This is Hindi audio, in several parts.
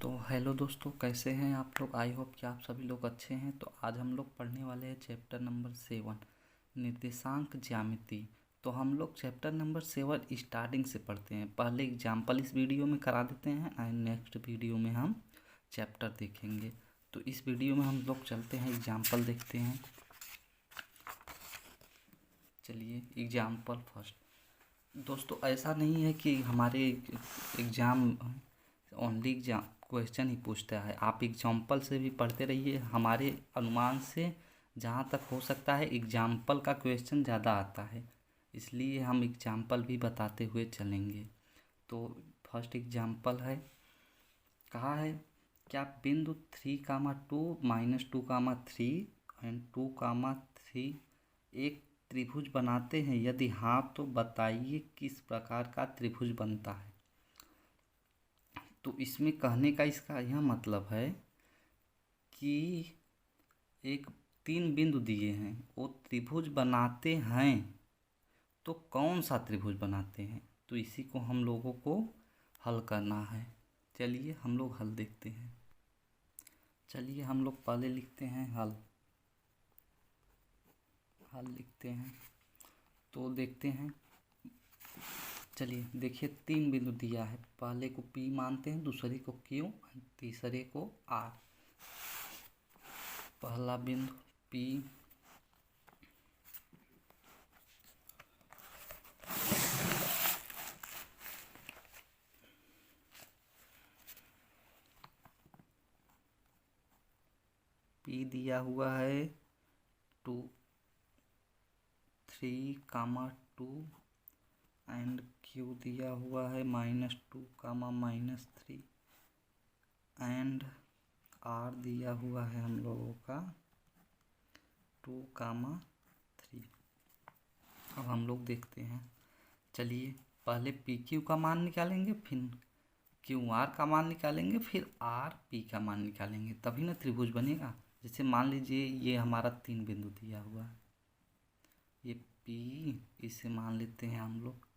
तो हेलो दोस्तों, कैसे हैं आप लोग। आई होप कि आप सभी लोग अच्छे हैं। तो आज हम लोग पढ़ने वाले हैं चैप्टर नंबर 7 निर्देशांक ज्यामिति। तो हम लोग चैप्टर नंबर 7 स्टार्टिंग से पढ़ते हैं। पहले एग्जाम्पल इस वीडियो में करा देते हैं एंड नेक्स्ट वीडियो में हम चैप्टर देखेंगे। तो इस वीडियो में हम लोग चलते हैं, एग्जाम्पल देखते हैं। चलिए एग्जाम्पल फर्स्ट। दोस्तों ऐसा नहीं है कि हमारे एग्ज़ाम ओनली एग्जाम क्वेश्चन ही पूछता है। आप एग्जाम्पल से भी पढ़ते रहिए। हमारे अनुमान से जहाँ तक हो सकता है एग्जाम्पल का क्वेश्चन ज़्यादा आता है, इसलिए हम एग्जाम्पल भी बताते हुए चलेंगे। तो फर्स्ट एग्जाम्पल है, कहा है क्या बिंदु 3,2 -2,3 एंड 2,3 एक त्रिभुज बनाते हैं। यदि हाँ तो बताइए किस प्रकार का त्रिभुज बनता है। तो इसमें कहने का इसका यह मतलब है कि एक 3 बिंदु दिए हैं, वो त्रिभुज बनाते हैं, तो कौन सा त्रिभुज बनाते हैं, तो इसी को हम लोगों को हल करना है। चलिए हम लोग हल देखते हैं। चलिए हम लोग पहले लिखते हैं हल लिखते हैं। तो देखते हैं। चलिए देखिए, 3 बिंदु दिया है। पहले को P मानते हैं, दूसरे को Q, तीसरे को R। पहला बिंदु P, P दिया हुआ है 2, 3,2 एंड Q दिया हुआ है -2, -3 एंड R दिया हुआ है हम लोगों का 2,3। अब हम लोग देखते हैं। चलिए पहले PQ का मान निकालेंगे, फिर QR का मान निकालेंगे, फिर RP का मान निकालेंगे, तभी ना त्रिभुज बनेगा। जैसे मान लीजिए ये हमारा 3 बिंदु दिया हुआ है, ये P, इसे मान लेते हैं हम लोग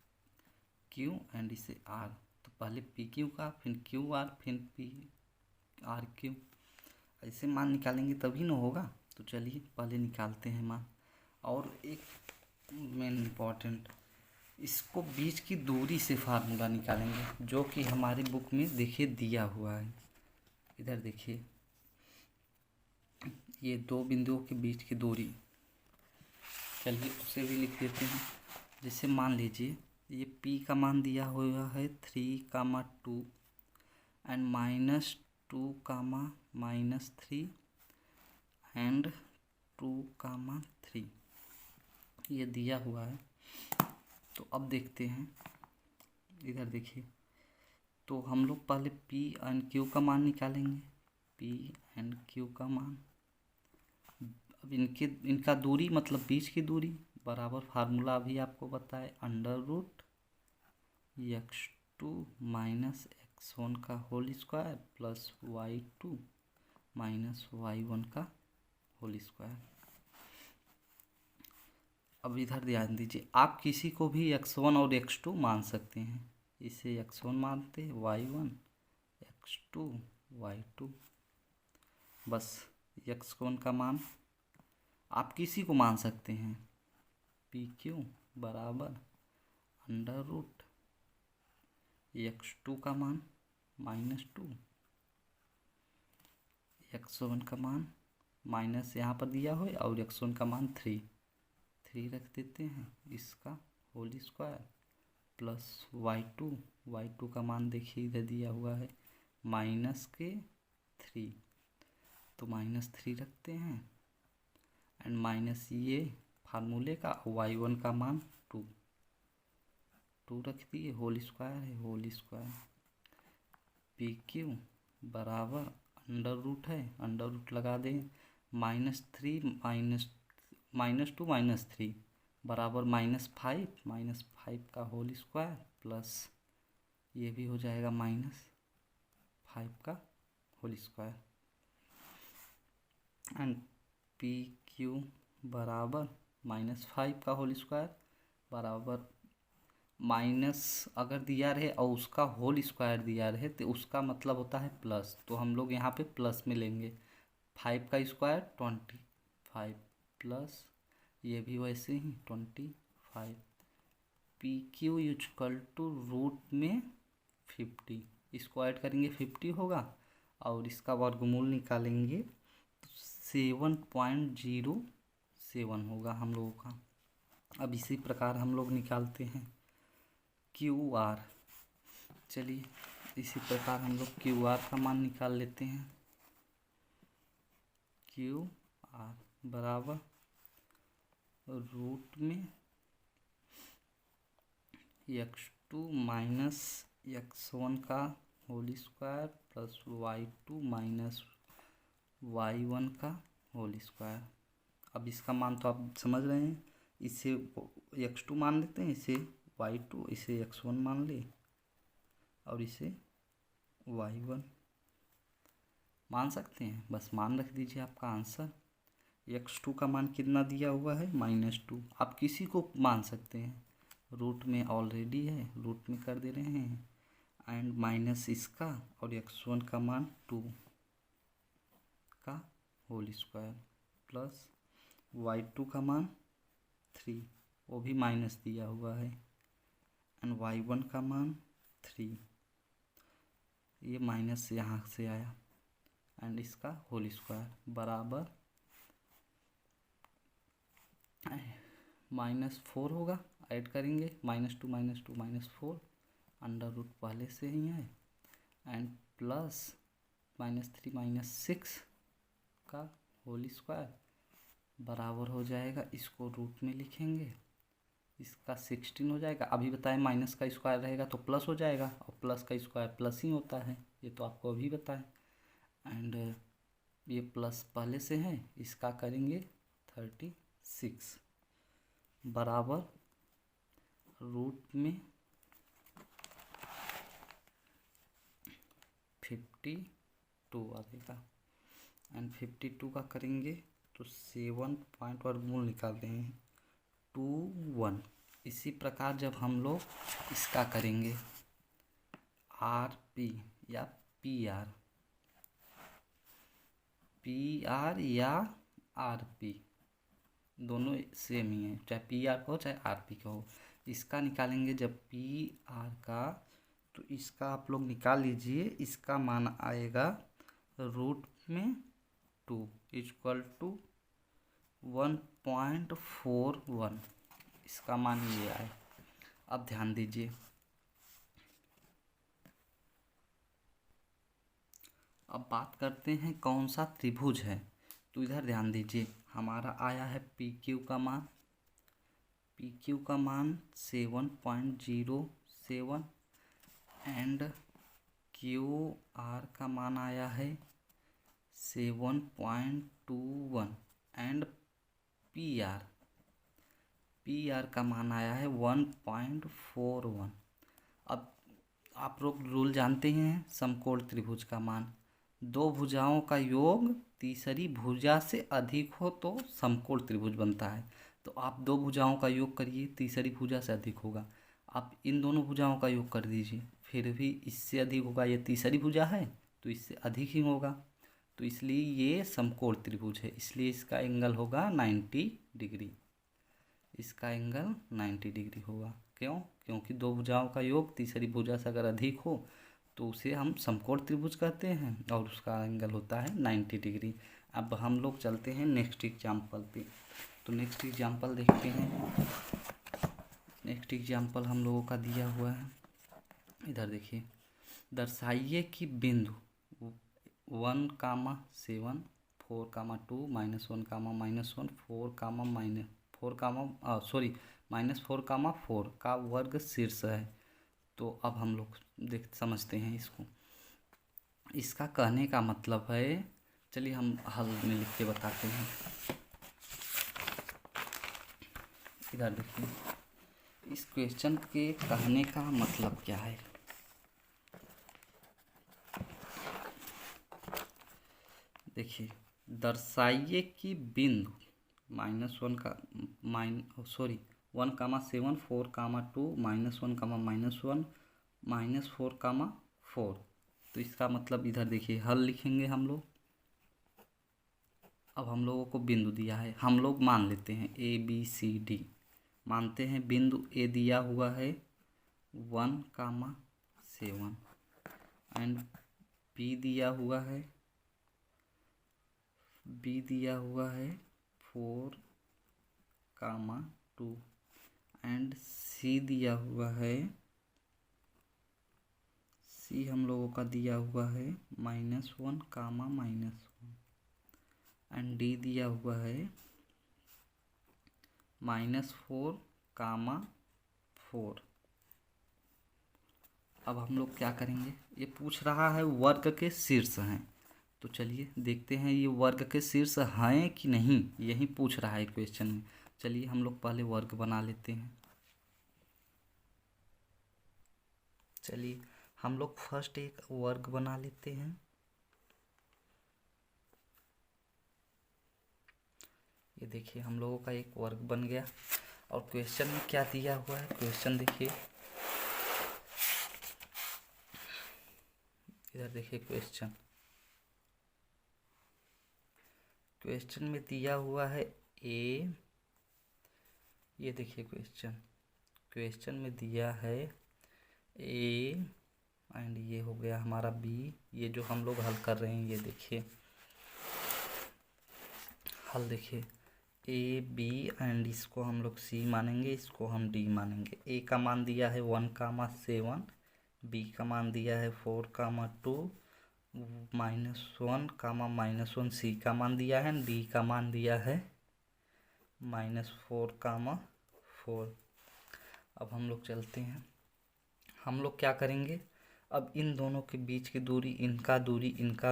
Q एंड इसे R। तो पहले PQ का, फिर QR, फिर PRQ, ऐसे मान निकालेंगे तभी ना होगा। तो चलिए पहले निकालते हैं मान। और एक मेन इम्पॉर्टेंट, इसको बीच की दूरी से फार्मूला निकालेंगे, जो कि हमारी बुक में देखिए दिया हुआ है। इधर देखिए, ये 2 बिंदुओं के बीच की दूरी। चलिए उसे भी लिख देते हैं। जैसे मान लीजिए ये P का मान दिया हुआ है 3,2 एंड -2, -3 एंड 2,3 ये दिया हुआ है। तो अब देखते हैं, इधर देखिए। तो हम लोग पहले P एंड Q का मान निकालेंगे, P एंड Q का मान। अब इनका दूरी मतलब बीच की दूरी बराबर, फार्मूला अभी आपको बताए, √x2 - x1 का whole square plus y2 - y1 का होल स्क्वायर। अब इधर ध्यान दीजिए, आप किसी को भी x1 और x2 मान सकते हैं। इसे x1 मानते, y1, x2, y2। बस x1 का मान आप किसी को मान सकते हैं, PQ बराबर √x2 का मान -2, x1 का मान माइनस यहाँ पर दिया हो, और x1 का मान 3 रख देते हैं, इसका होल स्क्वायर प्लस y2 का मान देखिए इधर दिया हुआ है -3, तो -3 रखते हैं एंड माइनस ये फार्मूले का y1 का मान 2 रख दिए, होल स्क्वायर है, होल स्क्वायर PQ बराबर √ है, √ लगा दें, -3 -2 -3 बराबर -5 का होल स्क्वायर प्लस ये भी हो जाएगा -5 का होल स्क्वायर एंड PQ बराबर -5 का होल स्क्वायर बराबर माइनस अगर दिया रहे और उसका होल स्क्वायर दिया रहे तो उसका मतलब होता है प्लस, तो हम लोग यहाँ पे प्लस में लेंगे। 5 का स्क्वायर 25 प्लस ये भी वैसे ही 25। P Q equal to root में 50, इसको ऐड करेंगे 50 होगा और इसका वर्गमूल निकालेंगे तो 7.07 होगा हम लोगों का। अब इसी प्रकार हम लोग निकालते हैं क्यू आर। चलिए इसी प्रकार हम लोग क्यू आर का मान निकाल लेते हैं। क्यू आर बराबर रूट में x2 माइनस x1 का whole square plus y2 minus y1 का होल स्क्वायर। अब इसका मान तो आप समझ रहे हैं, इसे x2 मान लेते हैं, इसे y2, इसे x1 मान ले और इसे y1 मान सकते हैं, बस मान रख दीजिए। आपका आंसर x2 का मान कितना दिया हुआ है -2, आप किसी को मान सकते हैं, रूट में ऑलरेडी है रूट में कर दे रहे हैं, एंड माइनस इसका और x1 का मान 2 का होल स्क्वायर प्लस y2 का मान 3, वो भी माइनस दिया हुआ है, एंड y1 का मान 3, ये माइनस यहाँ से आया, एंड इसका होल स्क्वायर बराबर -4 होगा। ऐड करेंगे -2 -4, अंडर रूट पहले से ही है, एंड प्लस -3 -6 का होल स्क्वायर बराबर हो जाएगा, इसको रूट में लिखेंगे, इसका 16 हो जाएगा। अभी बताएं माइनस का स्क्वायर रहेगा तो प्लस हो जाएगा, और प्लस का स्क्वायर प्लस ही होता है, ये तो आपको अभी बताएं। एंड ये प्लस पहले से है, इसका करेंगे 36 बराबर रूट में 52 आएगा, एंड 52 का करेंगे तो 7 पॉइंट वर्गमूल निकाल रहे हैं 21। इसी प्रकार जब हम लोग इसका करेंगे आर पी या पी आर या आर पी, दोनों सेम ही है, चाहे पी आर का हो चाहे आर पी का हो। इसका निकालेंगे जब पी आर का, तो इसका आप लोग निकाल लीजिए, इसका मान आएगा रूट में 2 इक्वल टू 1.41, इसका मान ये आए। अब ध्यान दीजिए, अब बात करते हैं कौन सा त्रिभुज है, तो इधर ध्यान दीजिए, हमारा आया है पी क्यू का मान, पी क्यू का मान 7.07, एंड क्यू आर का मान आया है 7.21, एंड पी आर का मान आया है 1.41। अब आप लोग रूल जानते हैं, समकोण त्रिभुज का मान, दो भुजाओं का योग तीसरी भुजा से अधिक हो तो समकोण त्रिभुज बनता है। तो आप दो भुजाओं का योग करिए, तीसरी भुजा से अधिक होगा, आप इन दोनों भुजाओं का योग कर दीजिए, फिर भी इससे अधिक होगा, ये तीसरी भुजा है तो इससे अधिक ही होगा, तो इसलिए ये समकोण त्रिभुज है, इसलिए इसका एंगल होगा 90 डिग्री, इसका एंगल 90 डिग्री होगा। क्यों? क्योंकि दो भुजाओं का योग तीसरी भुजा से अगर अधिक हो तो उसे हम समकोण त्रिभुज कहते हैं, और उसका एंगल होता है 90 डिग्री। अब हम लोग चलते हैं नेक्स्ट एग्जाम्पल पे, तो नेक्स्ट एग्जाम्पल देखते हैं। नेक्स्ट एग्जाम्पल हम लोगों का दिया हुआ है, इधर देखिए, दर्शाइए कि बिंदु 1, 7, 4, 2, -1, -1, 4, का वर्ग शीर्ष है। तो अब हम लोग समझते हैं इसको, इसका कहने का मतलब है, चलिए हम हल में लिख के बताते हैं। इधर देखिए, इस क्वेश्चन के कहने का मतलब क्या है। देखिए, दर्शाइए कि बिंदु -1 का 1,7 4,2 -1, -1 -4 तो इसका मतलब इधर देखिए हल लिखेंगे हम लोग। अब हम लोगों को बिंदु दिया है, हम लोग मान लेते हैं ABCD मानते हैं। बिंदु ए दिया हुआ है 1,7 एंड बी दिया हुआ है 4,2 एंड सी दिया हुआ है, सी हम लोगों का दिया हुआ है -1, एंड डी दिया हुआ है -4, अब हम लोग क्या करेंगे, ये पूछ रहा है वर्ग के शीर्ष हैं, तो चलिए देखते हैं ये वर्ग के शीर्ष हैं कि नहीं, यही पूछ रहा है क्वेश्चन में। चलिए हम लोग पहले वर्ग बना लेते हैं। चलिए हम लोग फर्स्ट एक वर्ग बना लेते हैं। ये देखिए हम लोगों का एक वर्ग बन गया। और क्वेश्चन में क्या दिया हुआ है, क्वेश्चन देखिए इधर देखिए क्वेश्चन में दिया हुआ है ए, ये देखिए क्वेश्चन में दिया है ए एंड ये हो गया हमारा बी। ये जो हम लोग हल कर रहे हैं ये देखिए हल देखिए ए बी एंड इसको हम लोग सी मानेंगे, इसको हम डी मानेंगे। ए का मान दिया है 1,7, बी का मान दिया है 4,2 -1, सी का मान दिया है, डी का मान दिया है -4,4। अब हम लोग चलते हैं, हम लोग क्या करेंगे, अब इन दोनों के बीच की दूरी, इनका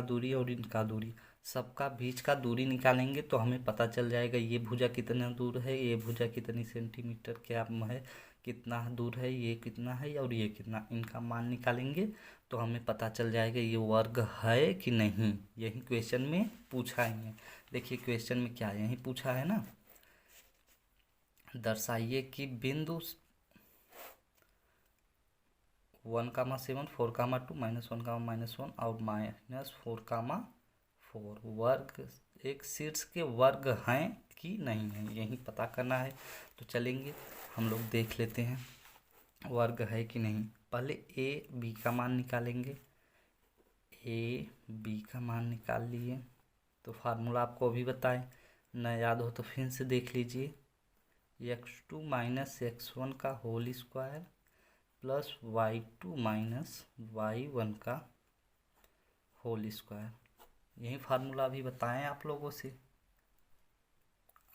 दूरी और इनका दूरी, सबका बीच का दूरी निकालेंगे तो हमें पता चल जाएगा ये भुजा कितना दूर है, ये भुजा कितनी सेंटीमीटर क्या है, कितना दूर है, ये कितना है और ये कितना, इनका मान निकालेंगे तो हमें पता चल जाएगा ये वर्ग है कि नहीं। यही क्वेश्चन में पूछा है। देखिए क्वेश्चन में क्या यही पूछा है ना, दर्शाइए कि बिंदु 1,7 4,2 -1, और -4,4 वर्ग एक शीर्ष के वर्ग हैं कि नहीं है, यही पता करना है। तो चलेंगे हम लोग देख लेते हैं वर्ग है कि नहीं। पहले ए बी का मान निकालेंगे, ए बी का मान निकाल लिए तो फार्मूला आपको अभी बताएं, न याद हो तो फिर से देख लीजिए। x2 - x1 का whole square plus y2 - y1 का होल स्क्वायर, यही फार्मूला अभी बताएं आप लोगों से।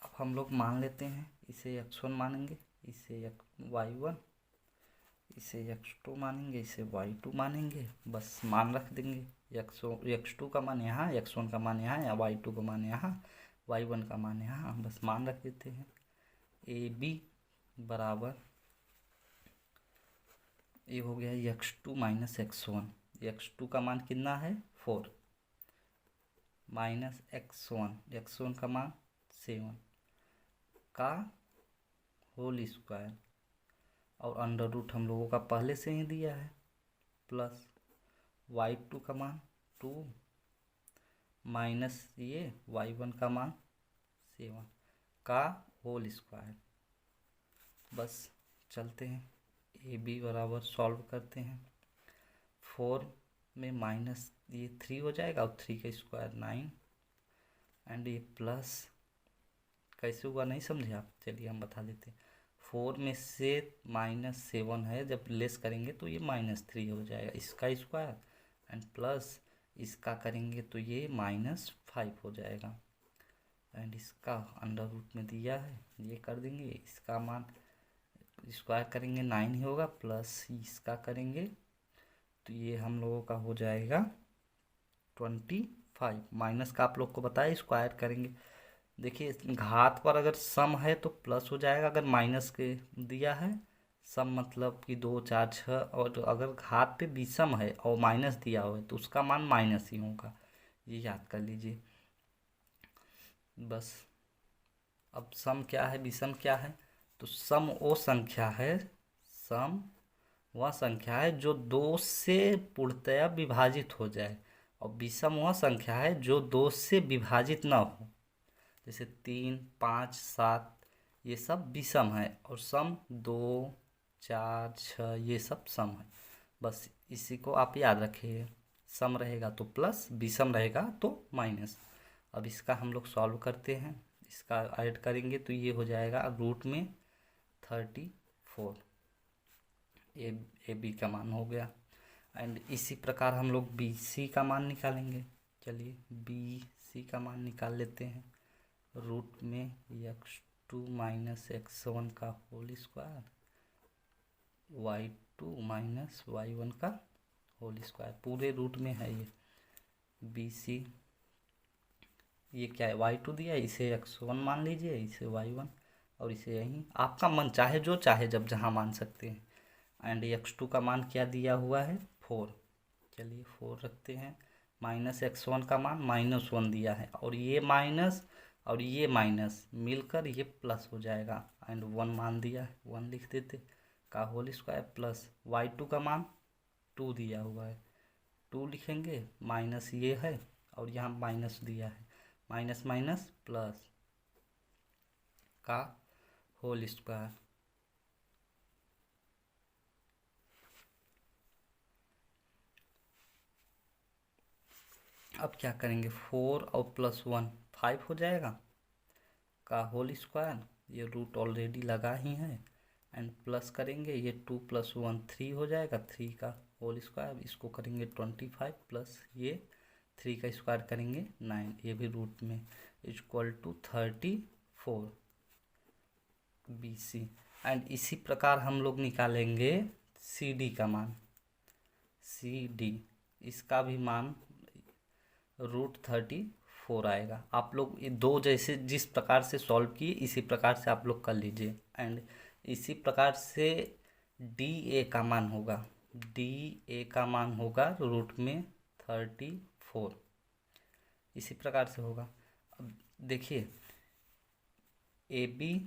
अब हम लोग मान लेते हैं, इसे x1 मानेंगे, इसे y1, इसे x2 मानेंगे, इसे y2 मानेंगे, बस मान रख देंगे। x2 का मान यहाँ, x1 का मान यहाँ, या y2 का मान यहाँ, y1 का मान यहाँ, बस मान रख देते हैं। ए बी बराबर ये हो गया x2 - x1, x2 का मान कितना है 4 माइनस x1 का मान 7 का होल स्क्वायर, और अंडर रूट हम लोगों का पहले से ही दिया है, प्लस y2 का मान 2 माइनस ये y1 का मान 7 का होल स्क्वायर। बस चलते हैं, ए बी बराबर सॉल्व करते हैं। 4 में माइनस ये 3 हो जाएगा और 3 का स्क्वायर 9 एंड ये प्लस कैसे हुआ नहीं समझे आप, चलिए हम बता देते हैं। 4 में से -7 है, जब लेस करेंगे तो ये -3 हो जाएगा, इसका स्क्वायर एंड प्लस इसका करेंगे तो ये -5 हो जाएगा, एंड इसका अंडर रूट में दिया है ये कर देंगे, इसका मान स्क्वायर करेंगे 9 ही होगा, प्लस इसका करेंगे तो ये हम लोगों का हो जाएगा 25। माइनस का आप लोग को बताया स्क्वायर करेंगे, देखिए घात पर अगर सम है तो प्लस हो जाएगा, अगर माइनस के दिया है सम मतलब कि 2 4 6, और अगर घात पे विषम है और माइनस दिया हुआ है तो उसका मान माइनस ही होगा, ये याद कर लीजिए बस। अब सम क्या है विषम क्या है, तो सम वह संख्या है जो 2 से पूर्णतया विभाजित हो जाए, और विषम वह संख्या है जो 2 से विभाजित ना हो। जैसे 3, 5, 7 ये सब विषम है, और सम 2, 4, 6 ये सब सम है। बस इसी को आप याद रखिए, सम रहेगा तो प्लस, विषम रहेगा तो माइनस। अब इसका हम लोग सॉल्व करते हैं, इसका ऐड करेंगे तो ये हो जाएगा रूट में 34, ए बी का मान हो गया। एंड इसी प्रकार हम लोग बी सी का मान निकालेंगे। चलिए बी सी का मान निकाल लेते हैं। रूट में x2 माइनस x1 का whole square, y2 minus y1 का होल स्क्वायर, पूरे रूट में है ये बी सी। ये क्या है, y2 दिया है, इसे x1 मान लीजिए, इसे y1, और इसे यहीं आपका मन चाहे जो चाहे जब जहाँ मान सकते हैं। एंड x2 का मान क्या दिया हुआ है, 4। चलिए 4 रखते हैं। माइनस x1 का मान -1 दिया है, और ये माइनस और ये माइनस मिलकर ये प्लस हो जाएगा। एंड 1 मान दिया है, 1 लिख देते का होल स्क्वायर, प्लस y2 का मान 2 दिया हुआ है, 2 लिखेंगे, माइनस ये है और यहाँ माइनस दिया है, माइनस माइनस प्लस का होल स्क्वायर। अब क्या करेंगे, 4 और +1 5 हो जाएगा का होल स्क्वायर, ये रूट ऑलरेडी लगा ही है। एंड प्लस करेंगे, ये 2 + 1 3 हो जाएगा, 3 का होल स्क्वायर, इसको करेंगे 25 प्लस ये 3 का स्क्वायर करेंगे 9, ये भी रूट में, इक्वल टू 34 BC। एंड इसी प्रकार हम लोग निकालेंगे CD का मान, CD इसका भी मान √34 आएगा। आप लोग ये दो जैसे जिस प्रकार से सॉल्व किए इसी प्रकार से आप लोग कर लीजिए। एंड इसी प्रकार से DA का मान होगा, DA का मान होगा रूट में 34, इसी प्रकार से होगा। अब देखिए AB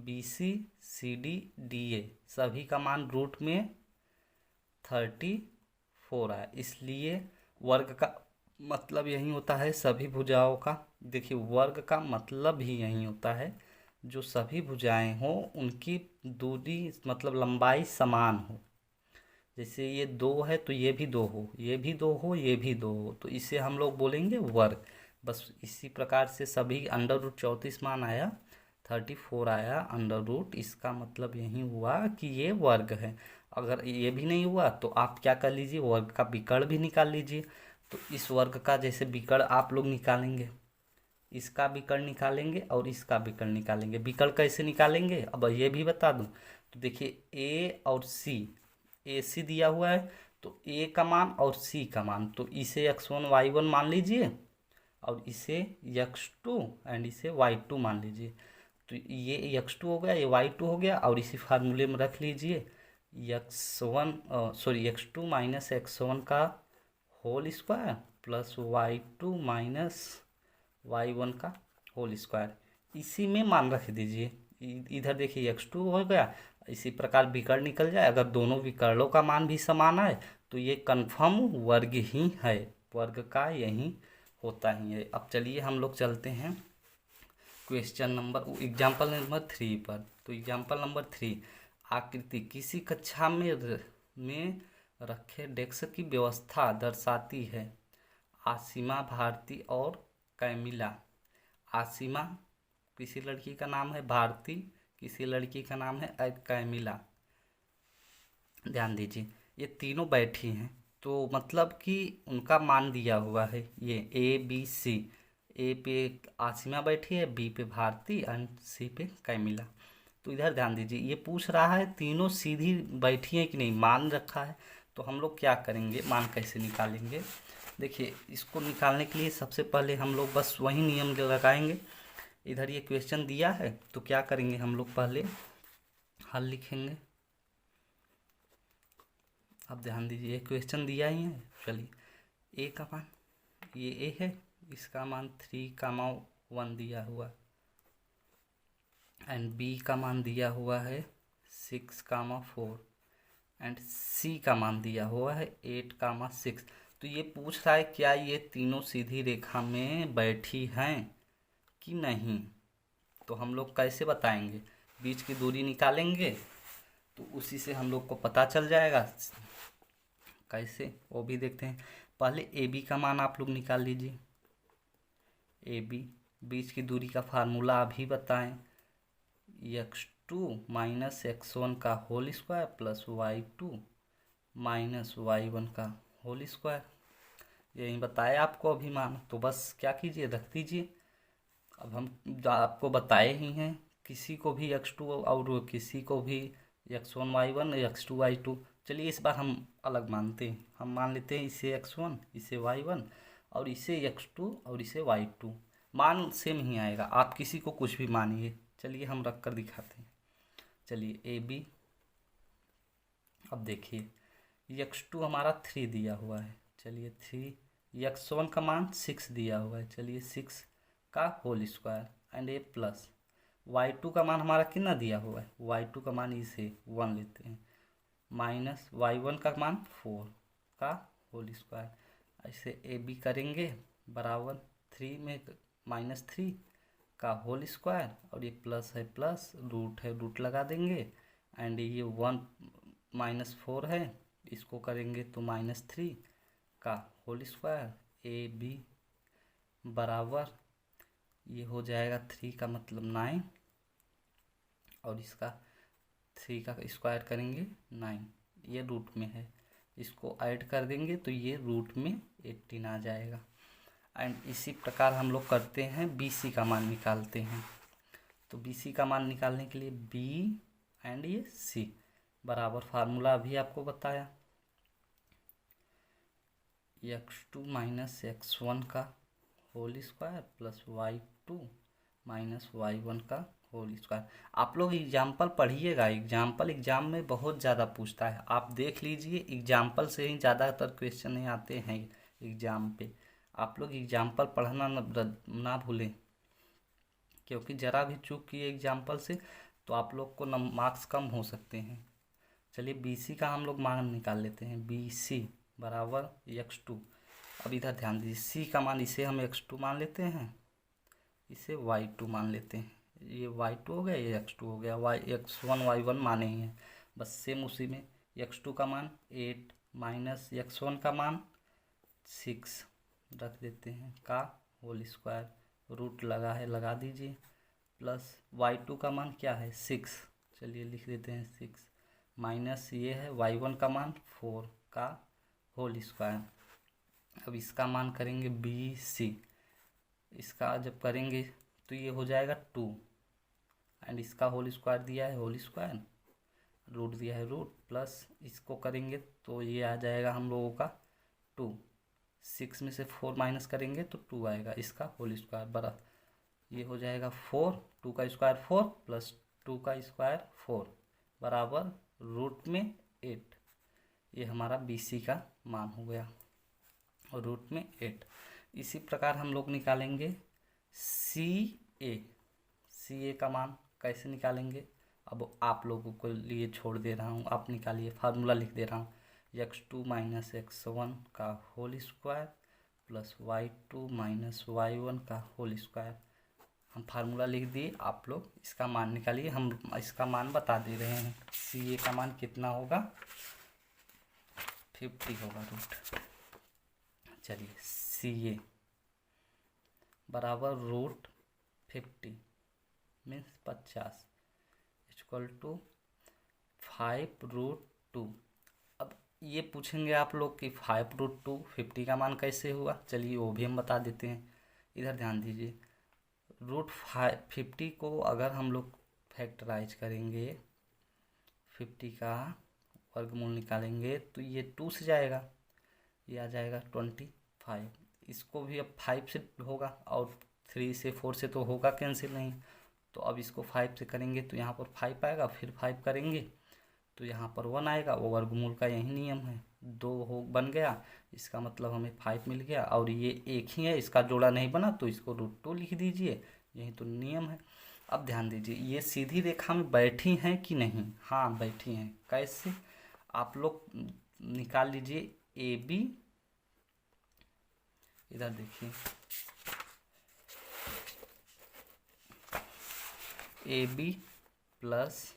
BC CD DA सभी का मान रूट में 34 है, इसलिए वर्ग का मतलब यही होता है सभी भुजाओं का। देखिए वर्ग का मतलब ही यही होता है जो सभी भुजाएं हो उनकी दूरी मतलब लंबाई समान हो। जैसे ये 2 है तो ये भी 2 हो, ये भी 2 हो, ये भी 2 हो, तो इसे हम लोग बोलेंगे वर्ग। बस इसी प्रकार से सभी √34 मान आया, 34 आया √, इसका मतलब यही हुआ कि ये वर्ग है। अगर ये भी नहीं हुआ तो आप क्या कर लीजिए, वर्ग का विकर्ण भी निकाल लीजिए। तो इस वर्ग का जैसे विकर्ण आप लोग निकालेंगे, इसका विकर्ण निकालेंगे और इसका विकर्ण निकालेंगे। विकर्ण कैसे निकालेंगे अब ये भी बता दूं, तो देखिए ए और सी, ए सी दिया हुआ है, तो ए का मान और सी का मान, तो इसे x1 y1 मान लीजिए और इसे x2 एंड इसे y2 मान लीजिए। तो ये x2 हो गया, ये y2 हो गया, और इसी फार्मूले में रख लीजिए x2 माइनस x1 का whole square plus y2 minus y1 का होल स्क्वायर, इसी में मान रख दीजिए। इधर देखिए x2 हो गया, इसी प्रकार विकर्ण निकल जाए। अगर दोनों विकर्णों का मान भी समान आए तो ये कन्फर्म वर्ग ही है, वर्ग का यही होता ही है। अब चलिए हम लोग चलते हैं क्वेश्चन नंबर एग्जाम्पल नंबर 3 पर। तो एग्जाम्पल नंबर 3, आकृति किसी कक्षा में रखे डेस्क की व्यवस्था दर्शाती है। आसिमा, भारती और कैमिला। आसिमा किसी लड़की का नाम है, भारती किसी लड़की का नाम है, कैमिला। ध्यान दीजिए ये तीनों बैठी हैं, तो मतलब कि उनका मान दिया हुआ है ये ABC। ए पे आसिमा बैठी है, बी पे भारती एंड सी पे कैमिला। तो इधर ध्यान दीजिए ये पूछ रहा है तीनों सीधी बैठी हैं कि नहीं, मान रखा है। तो हम लोग क्या करेंगे, मान कैसे निकालेंगे। देखिए इसको निकालने के लिए सबसे पहले हम लोग बस वही नियम लगाएंगे। इधर ये क्वेश्चन दिया है तो क्या करेंगे हम लोग, पहले हल लिखेंगे। अब ध्यान दीजिए ये क्वेश्चन दिया ही है। चलिए ए का मान, ये ए है, इसका मान 3, 1 दिया हुआ। एंड बी का मान दिया हुआ है 6,4 एंड सी का मान दिया हुआ है 8,6। तो ये पूछ रहा है क्या ये तीनों सीधी रेखा में बैठी हैं कि नहीं। तो हम लोग कैसे बताएंगे, बीच की दूरी निकालेंगे तो उसी से हम लोग को पता चल जाएगा। कैसे वो भी देखते हैं। पहले ए बी का मान आप लोग निकाल लीजिए। ए बी बीच की दूरी का फार्मूला अभी बताएं, x2 माइनस x1 का whole square plus y2 minus y1 का होल स्क्वायर। यही बताया आपको अभी मान, तो बस क्या कीजिए, रख दीजिए। अब हम आपको बताए ही हैं, किसी को भी x2 और किसी को भी x1 y1 x2 y2। चलिए इस बार हम अलग मानते हैं, हम मान लेते हैं इसे x1 इसे y1 और इसे x2 और इसे y2। मान सेम ही आएगा, आप किसी को कुछ भी मानिए। चलिए हम रख कर दिखाते हैं। चलिए ए बी, अब देखिए x2 हमारा 3 दिया हुआ है, चलिए 3, x1 का मान 6 दिया हुआ है, चलिए 6 का whole square and A plus y2 का मान हमारा कितना दिया हुआ है, y2 का मान इसे 1 लेते हैं, माइनस y1 का मान 4 का होल स्क्वायर। ऐसे ए बी करेंगे बराबर 3 में -3 का होल स्क्वायर और ये प्लस है प्लस, रूट है रूट लगा देंगे एंड ये 1 -4 है, इसको करेंगे तो -3 का होल स्क्वायर। ए बी बराबर ये हो जाएगा 3 का मतलब 9 और इसका 3 का स्क्वायर करेंगे 9, ये रूट में है, इसको ऐड कर देंगे तो ये रूट में 18 आ जाएगा। एंड इसी प्रकार हम लोग करते हैं, बी सी का मान निकालते हैं। तो बी सी का मान निकालने के लिए बी एंड ये सी बराबर फार्मूला अभी आपको बताया, x2 माइनस x1 का whole square plus y2 minus y1 का होल स्क्वायर। आप लोग एग्जाम्पल पढ़िएगा, एग्जाम्पल एग्जाम में बहुत ज़्यादा पूछता है, आप देख लीजिए, एग्जाम्पल से ही ज़्यादातर क्वेश्चन आते हैं एग्जाम पे। आप लोग एग्जाम्पल पढ़ना ना भूलें, क्योंकि ज़रा भी चूक किए एग्जाम्पल से तो आप लोग को मार्क्स कम हो सकते हैं। चलिए बी सी का हम लोग मान निकाल लेते हैं, बी सी बराबर x2। अब इधर ध्यान दीजिए, सी का मान इसे हम x2 मान लेते हैं, इसे y2 मान लेते हैं, ये y2 हो गया, ये x2 हो गया, x1 y1 माने ही हैं, बस सेम उसी में x2 का मान 8 माइनस x1 का मान 6 रख देते हैं का होल स्क्वायर, रूट लगा है लगा दीजिए, प्लस y2 का मान क्या है 6, चलिए लिख देते हैं 6 माइनस ये है y1 का मान 4 का होल स्क्वायर। अब इसका मान करेंगे बी सी, इसका जब करेंगे तो ये हो जाएगा 2 एंड इसका होल स्क्वायर दिया है होल स्क्वायर, रूट दिया है रूट, प्लस इसको करेंगे तो ये आ जाएगा हम लोगों का 2, 6 में से 4 माइनस करेंगे तो 2 आएगा, इसका होल स्क्वायर बराबर ये हो जाएगा 4, 2 का स्क्वायर 4 प्लस 2 का स्क्वायर 4 बराबर रूट में 8। ये हमारा बी सी का मान हो गया और रूट में 8। इसी प्रकार हम लोग निकालेंगे सी ए का मान कैसे निकालेंगे, अब आप लोगों को लिए छोड़ दे रहा हूँ, आप निकालिए, फार्मूला लिख दे रहा हूँ, x2 माइनस x1 का whole square plus y2 minus y1 का होल स्क्वायर। हम फार्मूला लिख दिए, आप लोग इसका मान निकालिए, हम इसका मान बता दे रहे हैं। सी ए का मान कितना होगा, 50 होगा रूट। चलिए सी ए बराबर रूट 50 मीन्स 50 इक्वल टू 5√2। अब ये पूछेंगे आप लोग कि 5√2 50 का मान कैसे हुआ, चलिए वो भी हम बता देते हैं। इधर ध्यान दीजिए, √50 को अगर हम लोग फैक्टराइज करेंगे, 50 का वर्गमूल निकालेंगे तो ये 2 से जाएगा, ये आ जाएगा 25। इसको भी अब 5 से होगा और 3 से 4 से तो होगा कैंसिल नहीं, तो अब इसको 5 से करेंगे तो यहाँ पर 5 आएगा, फिर 5 करेंगे तो यहाँ पर 1 आएगा, वो वर्गमूल का यही नियम है, 2 हो बन गया, इसका मतलब हमें 5 मिल गया और ये एक ही है, इसका जोड़ा नहीं बना तो इसको √2 लिख दीजिए, यही तो नियम है। अब ध्यान दीजिए, ये सीधी रेखा में बैठी हैं कि नहीं? हाँ बैठी हैं। कैसे? आप लोग निकाल लीजिए ए बी, इधर देखिए A B plus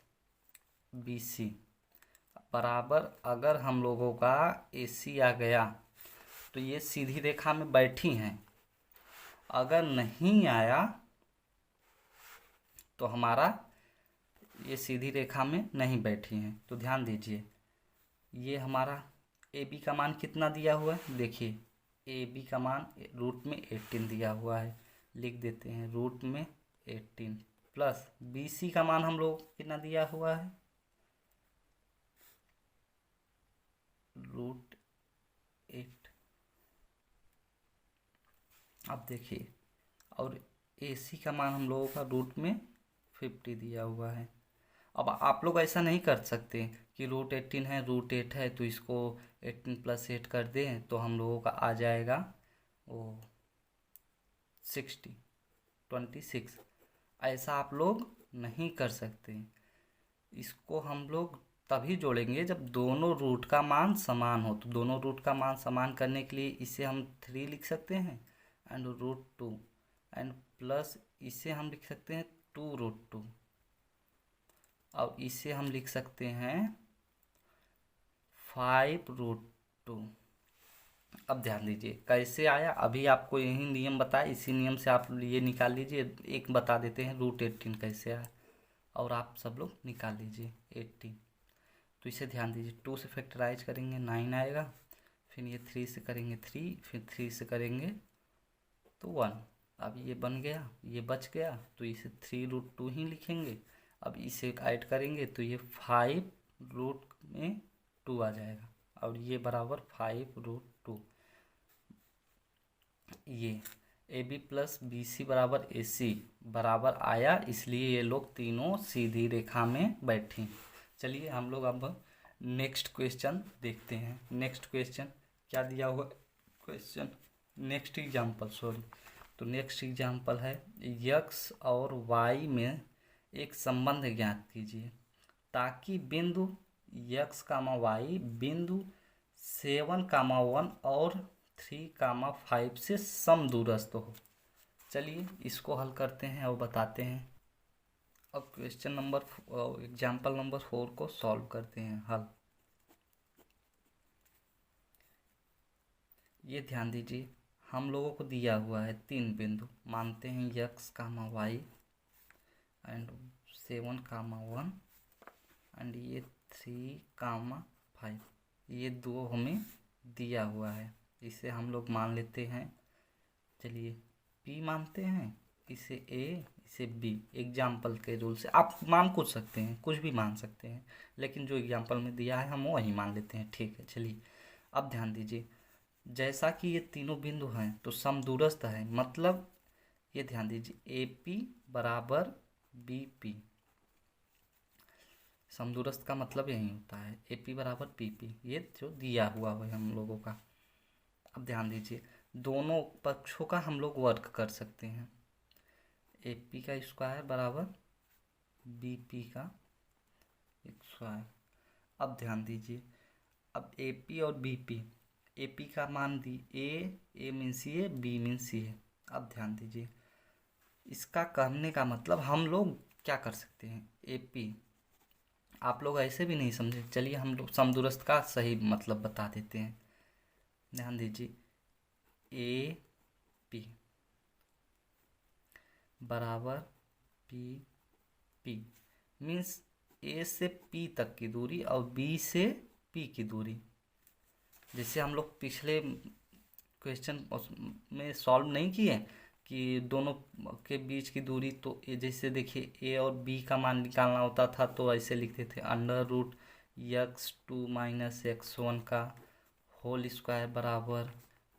B C बराबर, अगर हम लोगों का ए सी आ गया तो ये सीधी रेखा में बैठी हैं, अगर नहीं आया तो हमारा ये सीधी रेखा में नहीं बैठी हैं। तो ध्यान दीजिए, ये हमारा ए बी का मान कितना दिया हुआ है, देखिए ए बी का मान रूट में 18 दिया हुआ है, लिख देते हैं रूट में 18 प्लस बी सी का मान हम लोग कितना दिया हुआ है, रूट 8। अब देखिए, और ए सी का मान हम लोगों का रूट में 50 दिया हुआ है। अब आप लोग ऐसा नहीं कर सकते कि रूट 18 है, रूट 8 है तो इसको 18 प्लस 8 कर दें तो हम लोगों का आ जाएगा वो 26। ऐसा आप लोग नहीं कर सकते। इसको हम लोग तभी जोड़ेंगे जब दोनों रूट का मान समान हो। तो दोनों रूट का मान समान करने के लिए इसे हम 3 लिख सकते हैं एंड रूट 2 एंड प्लस इसे हम लिख सकते हैं 2 रूट 2, और इसे हम लिख सकते हैं 5 रूट 2। अब ध्यान दीजिए कैसे आया, अभी आपको यही नियम बताया, इसी नियम से आप ये निकाल लीजिए। एक बता देते हैं रूट 18 कैसे आया, और आप सब लोग निकाल लीजिए 18। तो इसे ध्यान दीजिए, 2 से फैक्टराइज करेंगे 9 आएगा, फिर ये 3 से करेंगे 3, फिर 3 से करेंगे तो 1। अब ये बन गया, ये बच गया तो इसे 3 रूट 2 ही लिखेंगे। अब इसे ऐड करेंगे तो ये 5 रूट में 2 आ जाएगा, और ये बराबर 5 रूट 2। ये A B plus B C बराबर ए सी बराबर आया, इसलिए ये लोग तीनों सीधी रेखा में बैठी। चलिए हम लोग अब नेक्स्ट क्वेश्चन देखते हैं। नेक्स्ट क्वेश्चन क्या दिया हुआ क्वेश्चन, नेक्स्ट एग्जाम्पल सॉरी। तो नेक्स्ट एग्जाम्पल है यक्स और वाई में एक संबंध ज्ञात कीजिए ताकि बिंदु यक्स कामा वाई बिंदु 7, 1 और 3, 5 से समदूरस्थ हो। चलिए इसको हल करते हैं और बताते हैं। अब क्वेश्चन नंबर एग्जाम्पल नंबर 4 को सॉल्व करते हैं हल। ये ध्यान दीजिए, हम लोगों को दिया हुआ है 3 बिंदु, मानते हैं x comma y and 7, 1 and ये 3, 5। ये 2 हमें दिया हुआ है, इसे हम लोग मान लेते हैं। चलिए P मानते हैं, इसे A इसे B। एग्जाम्पल के रूल से आप मान कुछ सकते हैं, कुछ भी मान सकते हैं, लेकिन जो एग्जाम्पल में दिया है हम वही मान लेते हैं, ठीक है। चलिए अब ध्यान दीजिए, जैसा कि ये तीनों बिंदु हैं तो समदूरस्थ है, मतलब ये ध्यान दीजिए AP बराबर BP। समदूरस्थ का मतलब यही होता है AP बराबर PP, ये जो दिया हुआ है हम लोगों का। अब ध्यान दीजिए, दोनों पक्षों का हम लोग वर्ग कर सकते हैं। AP का स्क्वायर बराबर BP का स्क्वायर। अब ध्यान दीजिए, अब AP और BP, AP का मान दी A मीन्स ये, B मीन्स ये। अब ध्यान दीजिए, इसका कहने का मतलब हम लोग क्या कर सकते हैं, AP आप लोग ऐसे भी नहीं समझे, चलिए हम लोग समदूरस्थ का सही मतलब बता देते हैं। ध्यान दीजिए, AP बराबर BP मीन्स A से P तक की दूरी और B से P की दूरी। जैसे हम लोग पिछले क्वेश्चन में सॉल्व नहीं किए कि दोनों के बीच की दूरी, तो जैसे देखिए A और B का मान निकालना होता था तो ऐसे लिखते थे √x2 माइनस x1 का होल स्क्वायर बराबर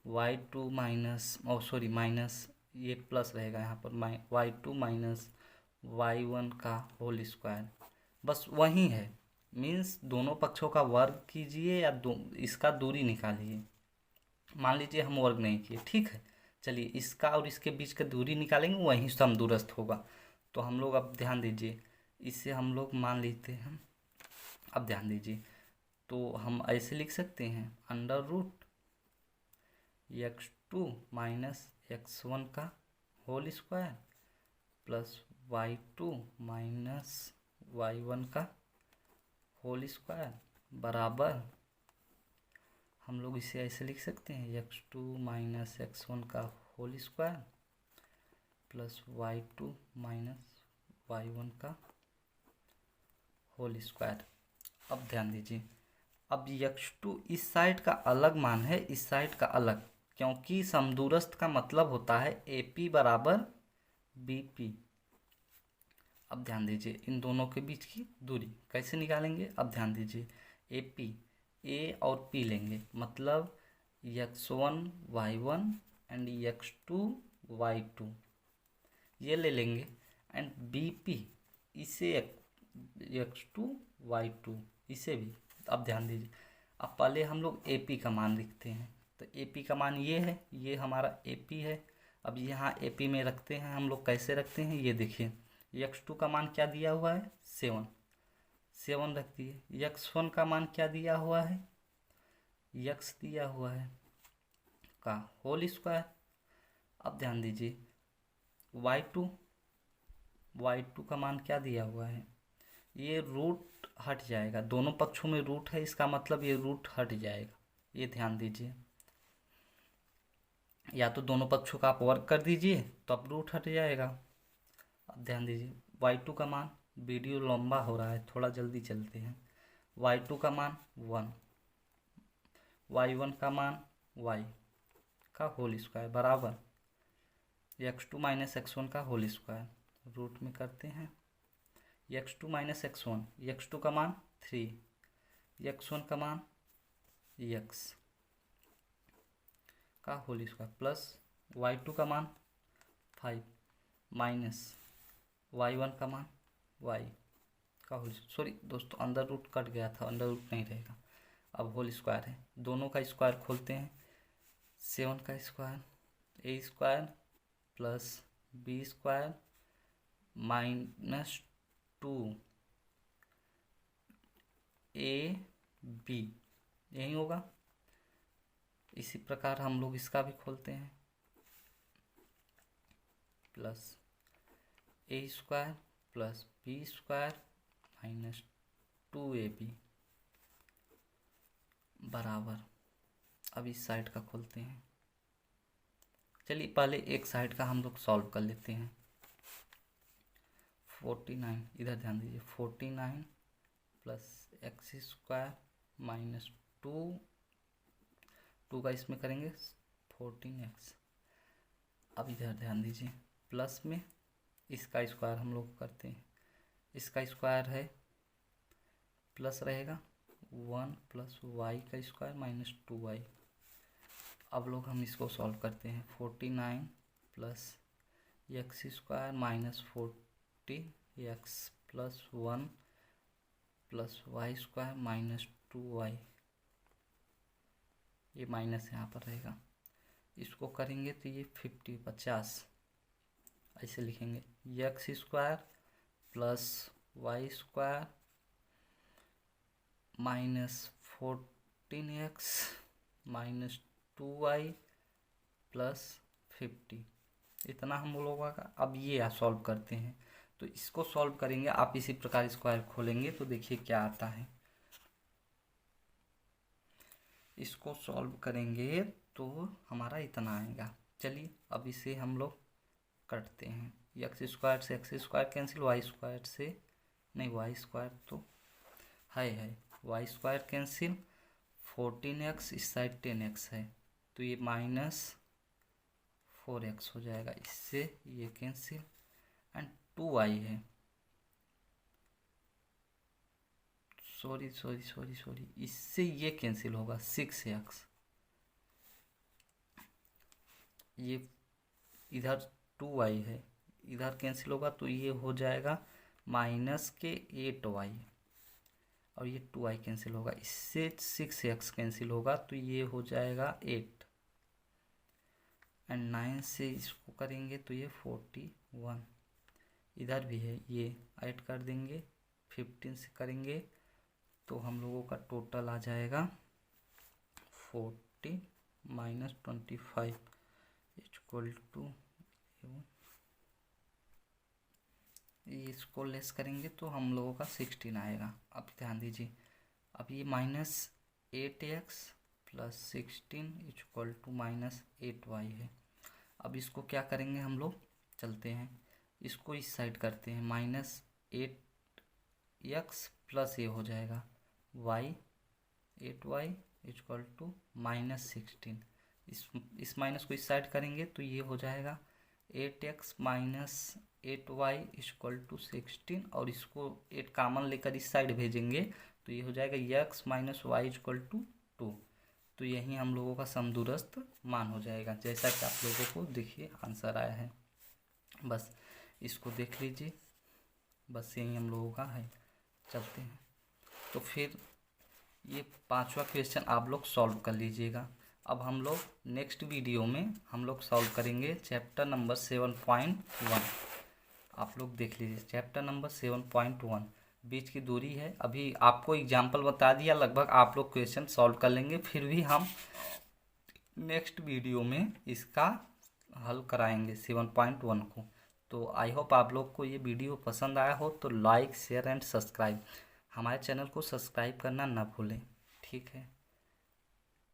y2 माइनस ये प्लस रहेगा यहाँ पर y2 माइनस y1 का होल स्क्वायर। बस वही है, मीन्स दोनों पक्षों का वर्ग कीजिए या इसका दूरी निकालिए। मान लीजिए हम वर्ग नहीं किए, ठीक है। चलिए इसका और इसके बीच का दूरी निकालेंगे, वहीं समदूरस्थ होगा। तो हम लोग अब ध्यान दीजिए, इससे हम लोग मान लेते हैं, अब ध्यान दीजिए, तो हम ऐसे लिख सकते हैं under root x2 minus x1 का whole square plus y2 minus y1 का होल स्क्वायर बराबर, हम लोग इसे ऐसे लिख सकते हैं x2 माइनस x1 का whole square plus y2 minus y1 का होल स्क्वायर। अब ध्यान दीजिए, अब x2 इस साइड का अलग मान है, इस साइड का अलग, क्योंकि समदूरस्थ का मतलब होता है AP बराबर BP। अब ध्यान दीजिए, इन दोनों के बीच की दूरी कैसे निकालेंगे, अब ध्यान दीजिए, AP A और P लेंगे, मतलब x1 y1 and x2 y2 ये ले लेंगे, एंड BP इसे x2 y2 इसे भी। अब ध्यान दीजिए, अब पहले हम लोग AP का मान लिखते हैं, तो AP का मान ये है, ये हमारा AP है। अब यहाँ AP में रखते हैं हम लोग, कैसे रखते हैं ये देखिए, x2 का मान क्या दिया हुआ है 7 रख दिए, x1 का मान क्या दिया हुआ है x दिया हुआ है का होल स्क्वायर। अब ध्यान दीजिए y2 का मान क्या दिया हुआ है, ये रूट हट जाएगा, दोनों पक्षों में रूट है, इसका मतलब ये रूट हट जाएगा, ये ध्यान दीजिए, या तो दोनों पक्षों का आप वर्क कर दीजिए तो अब रूट हट जाएगा। अब ध्यान दीजिए y2 का मान, वीडियो लंबा हो रहा है थोड़ा जल्दी चलते हैं, y2 का मान 1, y1 का मान y का होल स्क्वायर बराबर x2 माइनस x1 का होल स्क्वायर, रूट में करते हैं x2 माइनस x1, x2 का मान 3, x1 का मान x का होल स्क्वायर प्लस y2 का मान 5 माइनस y1 का मान y का होल, सॉरी दोस्तों अंदर रूट कट गया था, अंदर रूट नहीं रहेगा, अब होल स्क्वायर है, दोनों का स्क्वायर खोलते हैं, 7 का square a square plus b square minus 2 AB यही होगा। इसी प्रकार हम लोग इसका भी खोलते हैं, plus a square plus b square minus 2AB बराबर, अब इस साइड का खोलते हैं, चलिए पहले एक साइड का हम लोग सॉल्व कर लेते हैं। 49 इधर ध्यान दीजिए, 49 प्लस एक्स स्क्वायर माइनस 2 का इसमें करेंगे 14x। अब इधर ध्यान दीजिए, प्लस में इसका स्क्वायर हम लोग करते हैं, इसका स्क्वायर है प्लस रहेगा 1 प्लस वाई का स्क्वायर माइनस 2y। अब लोग हम इसको सॉल्व करते हैं, 49 plus x square minus 40x plus 1 plus y square minus 2y, ये माइनस यहाँ पर रहेगा, इसको करेंगे तो ये 50 ऐसे लिखेंगे, x square plus y square minus 14x minus 2y plus 50, इतना हम लोगों का। अब ये सॉल्व करते हैं, तो इसको सॉल्व करेंगे, आप इसी प्रकार स्क्वायर खोलेंगे तो देखिए क्या आता है, इसको सॉल्व करेंगे तो हमारा इतना आएगा। चलिए अब इसे हम लोग करते हैं, एक्स स्क्वायर से x square cancel, y square से नहीं, वाई स्क्वायर तो है वाई स्क्वायर कैंसिल, 14x इस साइड 10x है तो ये माइनस 4x हो जाएगा, इससे ये कैंसिल एंड 2y है, सॉरी इससे ये कैंसिल होगा 6x, ये इधर 2y है, इधर कैंसिल होगा तो ये हो जाएगा माइनस के 8y, और ये 2y कैंसिल होगा, इससे 6x कैंसिल होगा तो ये हो जाएगा 8 एंड 9 से इसको करेंगे तो ये 41, इधर भी है, ये ऐड कर देंगे, 15 से करेंगे तो हम लोगों का टोटल आ जाएगा 40 माइनस 25 इक्वल टू, इसको लेस करेंगे तो हम लोगों का 16 आएगा। अब ध्यान दीजिए, अब ये -8x plus 16 equal to -8y है। अब इसको क्या करेंगे हम लोग, चलते हैं इसको इस साइड करते हैं, -8x प्लस ये हो जाएगा y, 8y इक्वल टू -16। इस माइनस को इस साइड करेंगे तो ये हो जाएगा 8x minus 8y equal to 16, और इसको 8 कामन लेकर इस साइड भेजेंगे तो ये हो जाएगा x minus y equal to 2। तो यही हम लोगों का समदूरस्थ मान हो जाएगा, जैसा कि आप लोगों को देखिए आंसर आया है। बस इसको देख लीजिए, बस यही हम लोगों का है। चलते हैं तो फिर ये 5वां क्वेश्चन आप लोग सॉल्व कर लीजिएगा। अब हम लोग नेक्स्ट वीडियो में हम लोग सॉल्व करेंगे चैप्टर नंबर 7.1। आप लोग देख लीजिए चैप्टर नंबर 7.1, बीच की दूरी है। अभी आपको एग्जाम्पल बता दिया, लगभग आप लोग क्वेश्चन सॉल्व कर लेंगे, फिर भी हम नेक्स्ट वीडियो में इसका हल कराएंगे 7.1 को। तो आई होप आप लोग को ये वीडियो पसंद आया हो, तो लाइक शेयर एंड सब्सक्राइब, हमारे चैनल को सब्सक्राइब करना ना भूलें। ठीक है।